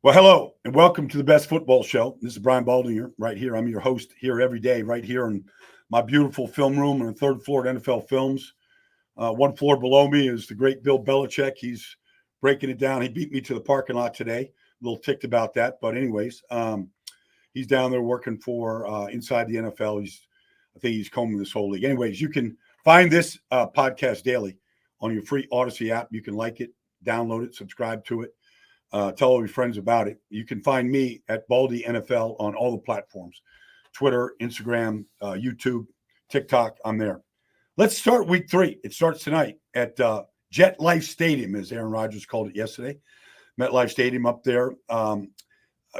Well, hello and welcome to the best football show. This is Brian Baldinger right here. I'm your host here every day, right here in my beautiful film room on the third floor at NFL Films. One floor below me is the great Bill Belichick. He's breaking it down. He beat me to the parking lot today. A little ticked about that, but anyways, he's down there working for inside the NFL. I think he's combing this whole league. Anyways, you can find this podcast daily on your free Odyssey app. You can like it, download it, subscribe to it. Tell all your friends about it. You can find me at Baldy NFL on all the platforms, Twitter, Instagram, YouTube, TikTok. I'm there. Let's start week 3. It starts tonight at MetLife Stadium, as Aaron Rodgers called it yesterday. MetLife Stadium up there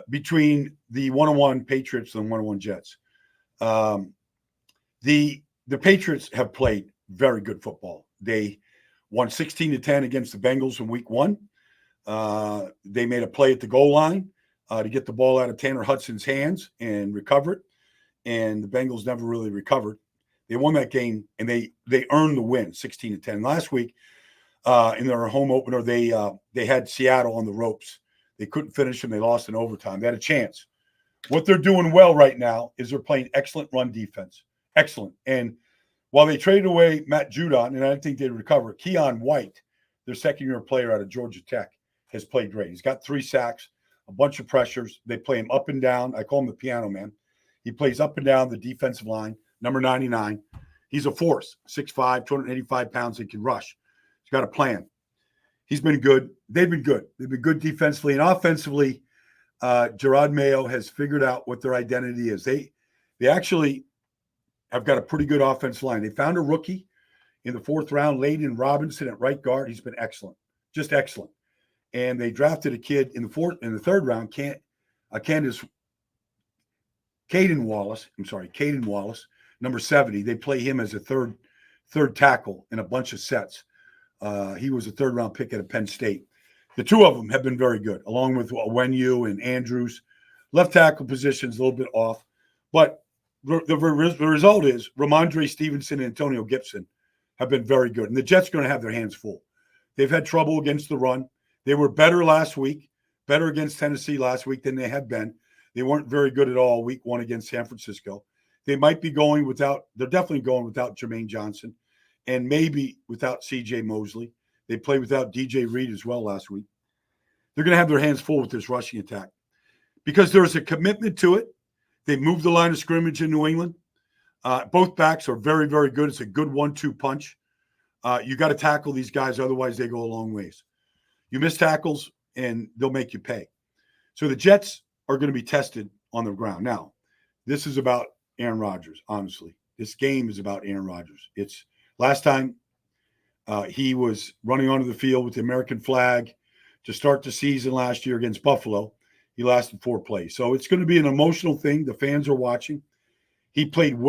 between the 1-1 Patriots and the 1-1 Jets. The Patriots have played very good football. They won 16-10 against the Bengals in week 1. They made a play at the goal line to get the ball out of Tanner Hudson's hands and recover it. And the Bengals never really recovered. They won that game, and they earned the win, 16-10. Last week, in their home opener, they had Seattle on the ropes. They couldn't finish, and they lost in overtime. They had a chance. What they're doing well right now is they're playing excellent run defense. Excellent. And while they traded away Matt Judon, and I think they'd recover, Keon White, their second-year player out of Georgia Tech, has played great. He's got 3 sacks, a bunch of pressures. They play him up and down. I call him the piano man. He plays up and down the defensive line, number 99. He's a force, 6'5", 285 pounds. He can rush. He's got a plan. He's been good. They've been good. They've been good defensively. And offensively, Gerard Mayo has figured out what their identity is. They actually have got a pretty good offensive line. They found a rookie in the 4th round, Layden Robinson at right guard. He's been excellent, just excellent. And they drafted a kid in the 3rd round, Caden Wallace, number 70. They play him as a third tackle in a bunch of sets. He was a 3rd round pick at Penn State. The 2 of them have been very good, along with Wenyu and Andrews. Left tackle position's a little bit off, but the result is Ramondre Stevenson and Antonio Gibson have been very good, and the Jets are going to have their hands full. They've had trouble against the run. They were better last week, better against Tennessee last week than they have been. They weren't very good at all week 1 against San Francisco. They might be going without – they're definitely going without Jermaine Johnson and maybe without C.J. Mosley. They played without D.J. Reed as well last week. They're going to have their hands full with this rushing attack because there's a commitment to it. They moved the line of scrimmage in New England. Both backs are very, very good. It's a good 1-2 punch. You got to tackle these guys, otherwise they go a long ways. You miss tackles, and they'll make you pay. So the Jets are going to be tested on the ground. Now, this is about Aaron Rodgers, honestly. This game is about Aaron Rodgers. It's last time he was running onto the field with the American flag to start the season last year against Buffalo. He lasted 4 plays. So it's going to be an emotional thing. The fans are watching. He played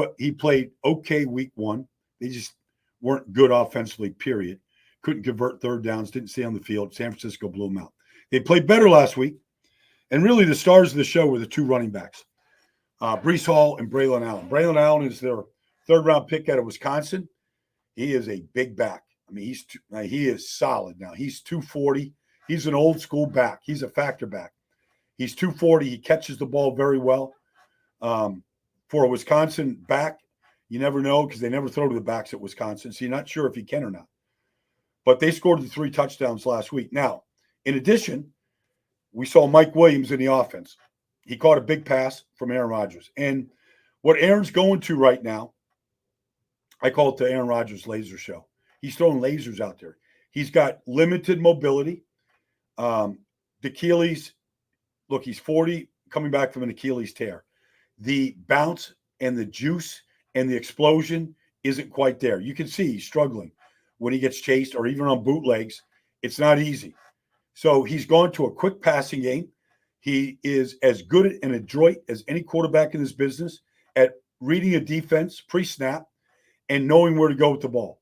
okay week 1. They just weren't good offensively, period. Couldn't convert 3rd downs, didn't stay on the field. San Francisco blew them out. They played better last week. And really the stars of the show were the 2 running backs, Breece Hall and Braylon Allen. Braylon Allen is their 3rd-round pick out of Wisconsin. He is a big back. I mean, he is solid now. He's 240. He's an old-school back. He's a factor back. He's 240. He catches the ball very well. For a Wisconsin back, you never know because they never throw to the backs at Wisconsin, so you're not sure if he can or not. But they scored the 3 touchdowns last week. Now, in addition, we saw Mike Williams in the offense. He caught a big pass from Aaron Rodgers. And what Aaron's going to right now, I call it the Aaron Rodgers laser show. He's throwing lasers out there. He's got limited mobility. The Achilles, look, he's 40, coming back from an Achilles tear. The bounce and the juice and the explosion isn't quite there. You can see he's struggling when he gets chased or even on bootlegs. It's not easy. So he's gone to a quick passing game. He is as good and adroit as any quarterback in this business at reading a defense pre-snap and knowing where to go with the ball.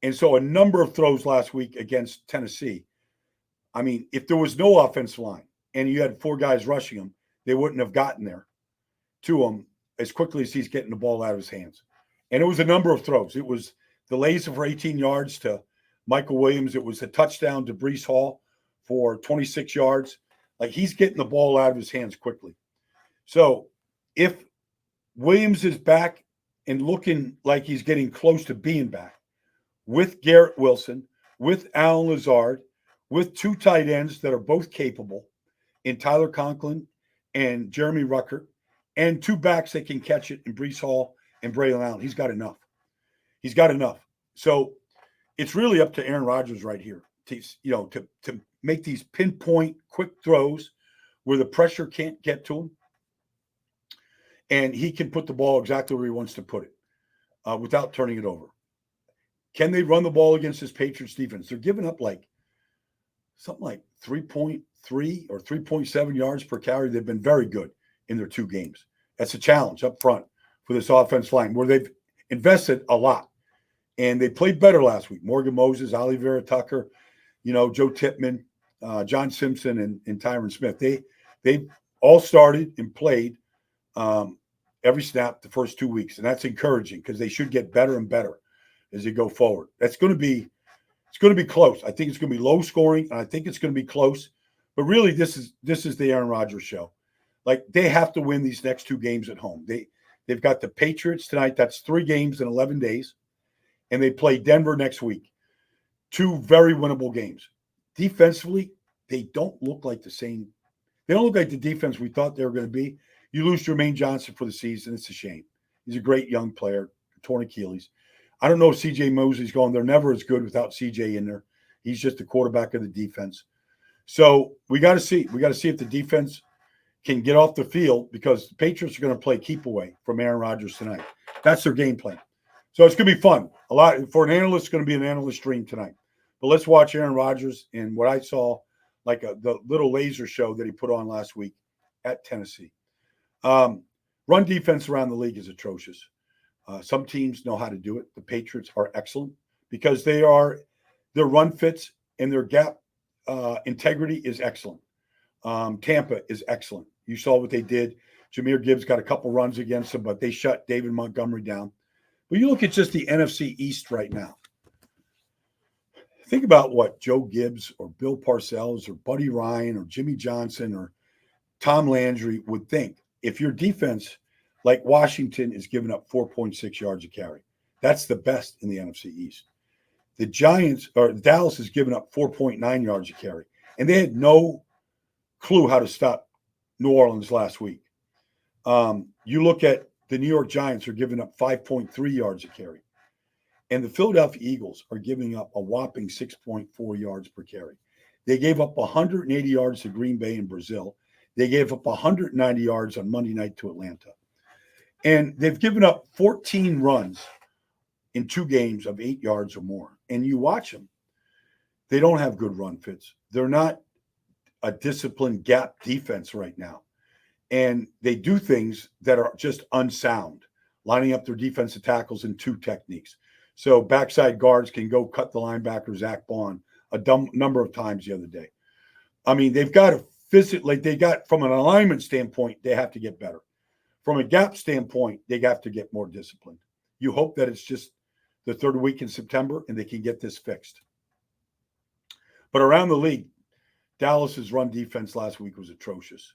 And so a number of throws last week against Tennessee. I mean, if there was no offensive line and you had 4 guys rushing him, they wouldn't have gotten there to him as quickly as he's getting the ball out of his hands. And it was a number of throws. It was the laser for 18 yards to Michael Williams. It was a touchdown to Breece Hall for 26 yards. Like he's getting the ball out of his hands quickly. So if Williams is back and looking like he's getting close to being back with Garrett Wilson, with Alan Lazard, with two tight ends that are both capable in Tyler Conklin and Jeremy Ruckert, and two backs that can catch it in Brees Hall and Braylon Allen. He's got enough. He's got enough. So it's really up to Aaron Rodgers right here to make these pinpoint quick throws where the pressure can't get to him, and he can put the ball exactly where he wants to put it without turning it over. Can they run the ball against this Patriots defense? They're giving up something like 3.3 or 3.7 yards per carry. They've been very good in their two games. That's a challenge up front for this offense line where they've invested a lot. And they played better last week. Morgan Moses, Ollie Vera Tucker, Joe Tippmann, John Simpson, and Tyron Smith. They all started and played every snap the first 2 weeks. And that's encouraging because they should get better and better as they go forward. It's going to be close. I think it's going to be low scoring, and I think it's going to be close. But really, this is the Aaron Rodgers show. Like, they have to win these next two games at home. They've got the Patriots tonight. That's 3 games in 11 days. And they play Denver next week. 2 very winnable games. Defensively, they don't look like the same. They don't look like the defense we thought they were going to be. You lose Jermaine Johnson for the season. It's a shame. He's a great young player, torn Achilles. I don't know if C.J. Mosley's going. They're never as good without C.J. in there. He's just the quarterback of the defense. So we got to see. We got to see if the defense can get off the field because the Patriots are going to play keep away from Aaron Rodgers tonight. That's their game plan. So it's going to be fun. A lot for an analyst. It's going to be an analyst stream tonight. But let's watch Aaron Rodgers and what I saw, like the little laser show that he put on last week at Tennessee. Run defense around the league is atrocious. Some teams know how to do it. The Patriots are excellent because their run fits and their gap integrity is excellent. Tampa is excellent. You saw what they did. Jahmyr Gibbs got a couple runs against them, but they shut David Montgomery down. But you look at just the NFC East right now. Think about what Joe Gibbs or Bill Parcells or Buddy Ryan or Jimmy Johnson or Tom Landry would think if your defense, like Washington, is giving up 4.6 yards a carry. That's the best in the NFC East. The Giants or Dallas is giving up 4.9 yards a carry. And they had no clue how to stop New Orleans last week. You look at the New York Giants are giving up 5.3 yards a carry. And the Philadelphia Eagles are giving up a whopping 6.4 yards per carry. They gave up 180 yards to Green Bay in Brazil. They gave up 190 yards on Monday night to Atlanta. And they've given up 14 runs in 2 games of 8 yards or more. And you watch them. They don't have good run fits. They're not a disciplined gap defense right now. And they do things that are just unsound, lining up their defensive tackles in 2 techniques. So backside guards can go cut the linebacker, Zach Bond, a number of times the other day. I mean, they've got to physically, from an alignment standpoint, they have to get better. From a gap standpoint, they have to get more disciplined. You hope that it's just the 3rd week in September and they can get this fixed. But around the league, Dallas's run defense last week was atrocious.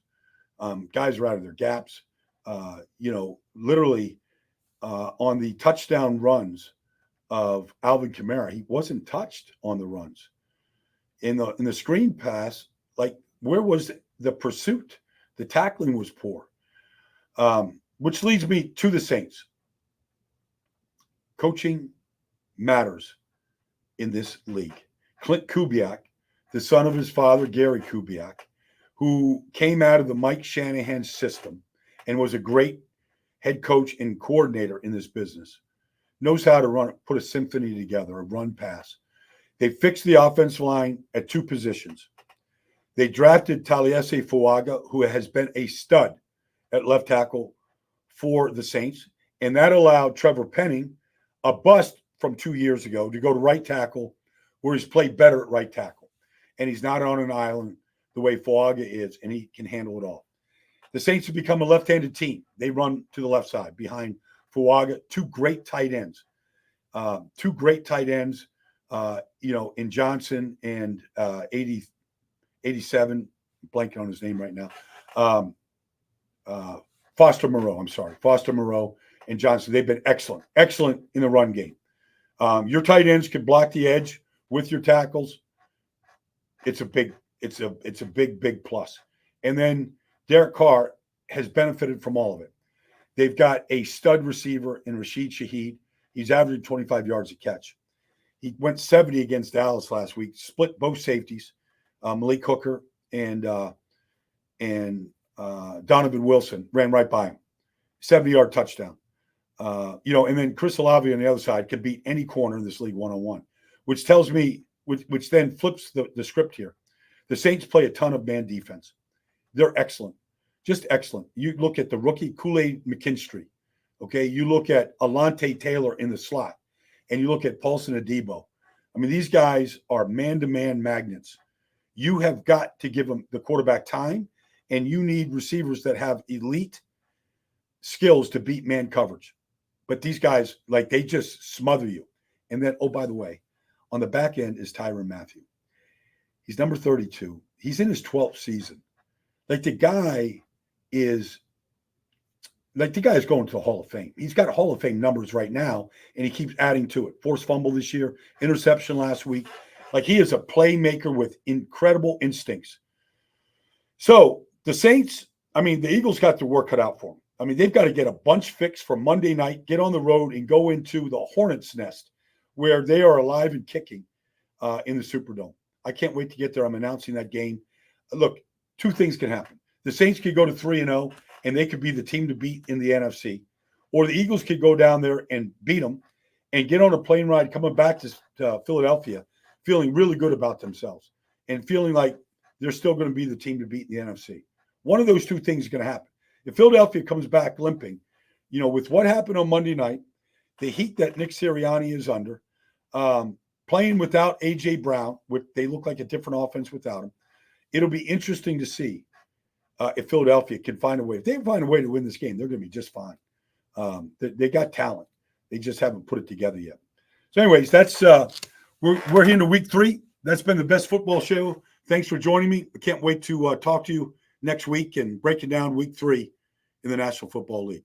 Guys are out of their gaps. Literally on the touchdown runs of Alvin Kamara, he wasn't touched on the runs. In the screen pass, like where was the pursuit? The tackling was poor. Which leads me to the Saints. Coaching matters in this league. Klint Kubiak, the son of his father, Gary Kubiak, who came out of the Mike Shanahan system and was a great head coach and coordinator in this business, knows how to put a symphony together, a run pass. They fixed the offensive line at 2 positions. They drafted Taliesin Fuaga, who has been a stud at left tackle for the Saints, and that allowed Trevor Penning, a bust from 2 years ago, to go to right tackle, where he's played better at right tackle. And he's not on an island the way Fuaga is, and he can handle it all. The Saints have become a left-handed team. They run to the left side behind Fuaga, 2 great tight ends. In Johnson and 87 blanking on his name right now. Foster Moreau. I'm sorry, Foster Moreau and Johnson. They've been excellent in the run game. Your tight ends can block the edge with your tackles. It's a big plus. And then Derek Carr has benefited from all of it. They've got a stud receiver in Rashid Shaheed. He's averaging 25 yards a catch. He went 70 against Dallas last week, split both safeties, Malik Hooker and Donovan Wilson ran right by him. 70-yard touchdown. And then Chris Olave on the other side could beat any corner in this league one-on-one, which tells me, which then flips the script here. The Saints play a ton of man defense. They're excellent, just excellent. You look at the rookie Kool-Aid McKinstry, okay? You look at Alante Taylor in the slot, and you look at Paulson Adebo. I mean, these guys are man-to-man magnets. You have got to give them the quarterback time, and you need receivers that have elite skills to beat man coverage. But these guys, like, they just smother you. And then, oh, by the way, on the back end is Tyrann Mathieu. He's number 32. He's in his 12th season. The guy is going to the Hall of Fame. He's got Hall of Fame numbers right now, and he keeps adding to it. Forced fumble this year, interception last week. He is a playmaker with incredible instincts. So the Saints, the Eagles got their work cut out for them. They've got to get a bunch fixed for Monday night, get on the road, and go into the Hornets' nest where they are alive and kicking in the Superdome. I can't wait to get there. I'm announcing that game. Look, two things can happen. The Saints could go to 3-0, and they could be the team to beat in the NFC. Or the Eagles could go down there and beat them and get on a plane ride coming back to Philadelphia feeling really good about themselves and feeling like they're still going to be the team to beat in the NFC. One of those two things is going to happen. If Philadelphia comes back limping, with what happened on Monday night, the heat that Nick Sirianni is under, playing without A.J. Brown, they look like a different offense without him. It'll be interesting to see if Philadelphia can find a way. If they can find a way to win this game, they're going to be just fine. They got talent. They just haven't put it together yet. So anyways, that's we're here into week 3. That's been the best football show. Thanks for joining me. I can't wait to talk to you next week and breaking down week 3 in the National Football League.